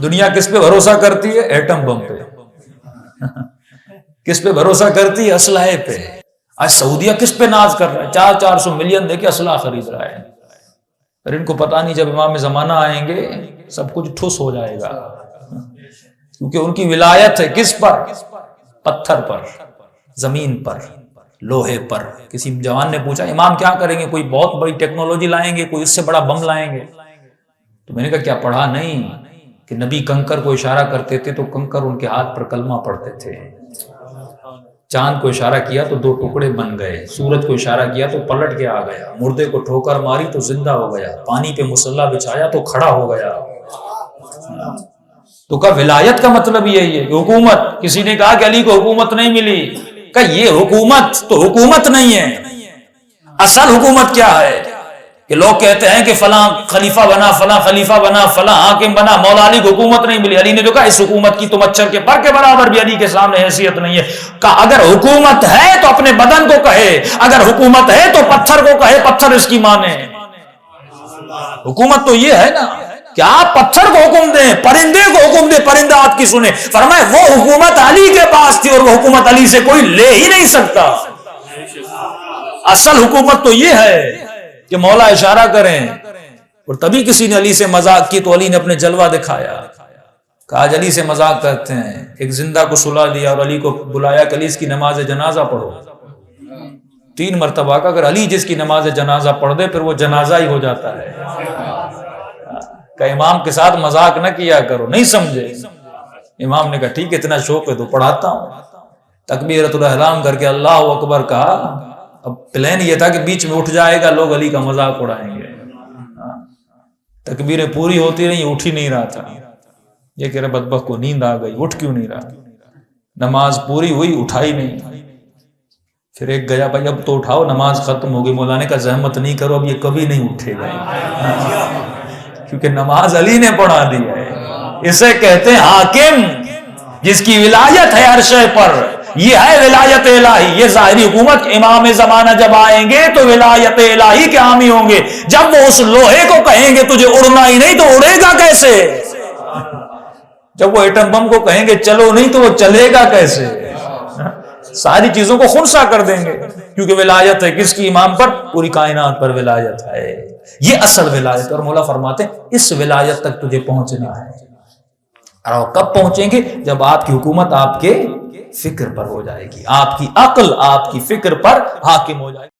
دنیا کس پہ بھروسہ کرتی ہے؟ ایٹم بم پہ. کس پہ بھروسہ کرتی ہے؟ اسلحے پہ. آج سعودیہ کس پہ ناز کر رہا ہے؟ 400 ملین دے کے اسلحہ خرید رہا ہے. پر ان کو پتہ نہیں جب امام زمانہ آئیں گے سب کچھ ٹھوس ہو جائے گا، کیونکہ ان کی ولایت ہے کس پر؟ پتھر پر، زمین پر، لوہے پر. کسی جوان نے پوچھا امام کیا کریں گے؟ کوئی بہت بڑی ٹیکنالوجی لائیں گے، کوئی اس سے بڑا بم لائیں گے؟ تو میں نے کہا کیا پڑھا نہیں کہ نبی کنکر کو اشارہ کرتے تھے تو کنکر ان کے ہاتھ پر کلمہ پڑھتے تھے. چاند کو اشارہ کیا تو 2 ٹکڑے بن گئے، سورج کو اشارہ کیا تو پلٹ کے آ گیا، مردے کو ٹھوکر ماری تو زندہ ہو گیا، پانی پہ مصلا بچھایا تو کھڑا ہو گیا. تو کہا ولایت کا مطلب یہی ہے کہ حکومت. کسی نے کہا کہ علی کو حکومت نہیں ملی، کہ یہ حکومت تو حکومت نہیں ہے. اصل حکومت کیا ہے؟ کہ لوگ کہتے ہیں کہ فلاں خلیفہ بنا، فلاں خلیفہ بنا، فلاں حاکم بنا، مولا علی کو حکومت نہیں ملی. علی نے جو کہا اس حکومت کی تو مچھر کے پر کے برابر بھی علی کے سامنے حیثیت نہیں ہے. کہا اگر حکومت ہے تو اپنے بدن کو کہے، اگر حکومت ہے تو پتھر کو کہے، پتھر اس کی مانے. حکومت تو یہ ہے نا کہ آپ پتھر کو حکم دیں، پرندے کو حکم دیں، پرندہ آپ کی سنے. فرمائے وہ حکومت علی کے پاس تھی اور وہ حکومت علی سے کوئی لے ہی نہیں سکتا. اصل حکومت تو یہ ہے کہ مولا اشارہ کریں. اور تبھی کسی نے علی سے مذاق کی تو علی نے اپنے جلوہ دکھایا. کہا آج علی سے مذاق کرتے ہیں. ایک زندہ کو سلا دیا اور علی کو بلایا کہ علی اس کی نماز جنازہ پڑھو. 3 مرتبہ کا اگر علی جس کی نماز جنازہ پڑھ دے پھر وہ جنازہ ہی ہو جاتا ہے. کہ امام کے ساتھ مذاق نہ کیا کرو، نہیں سمجھے. امام نے کہا ٹھیک ہے اتنا شوق ہے تو پڑھاتا ہوں. تکبیرۃ الاحرام کر کے اللہ اکبر کہا. اب پلان یہ تھا کہ بیچ میں اٹھ جائے گا، لوگ علی کا مذاق اڑائیں گے. تکبیریں پوری ہوتی رہی، اٹھ ہی نہیں رہا تھا. یہ کہہ رہے بدبخت کو نیند آ گئی، اٹھ کیوں نہیں رہا؟ نماز پوری ہوئی، اٹھائی نہیں. پھر ایک گیا بھائی اب تو اٹھاؤ، نماز ختم ہو گئی. مولانا کا زحمت نہیں کرو، اب یہ کبھی نہیں اٹھے گا کیونکہ نماز علی نے پڑھا دی ہے. اسے کہتے ہیں حاکم جس کی ولایت ہے عرش پر. یہ ہے ولایت الہی. یہ ظاہری حکومت امام زمانہ جب آئیں گے تو ولایت الہی کے حامی ہوں گے. جب وہ اس لوہے کو کہیں گے تجھے اڑنا ہی نہیں تو اڑے گا کیسے؟ جب وہ ایٹم بم کو کہیں گے چلو نہیں تو وہ چلے گا کیسے؟ ساری چیزوں کو خنثی کر دیں گے. کیونکہ ولایت ہے کس کی؟ امام پر. پوری کائنات پر ولایت ہے. یہ اصل ولایت. اور مولا فرماتے ہیں اس ولایت تک تجھے پہنچنا ہے. اور کب پہنچیں گے؟ جب آپ کی حکومت آپ کے فکر پر ہو جائے گی، آپ کی عقل آپ کی فکر پر حاکم ہو جائے گی.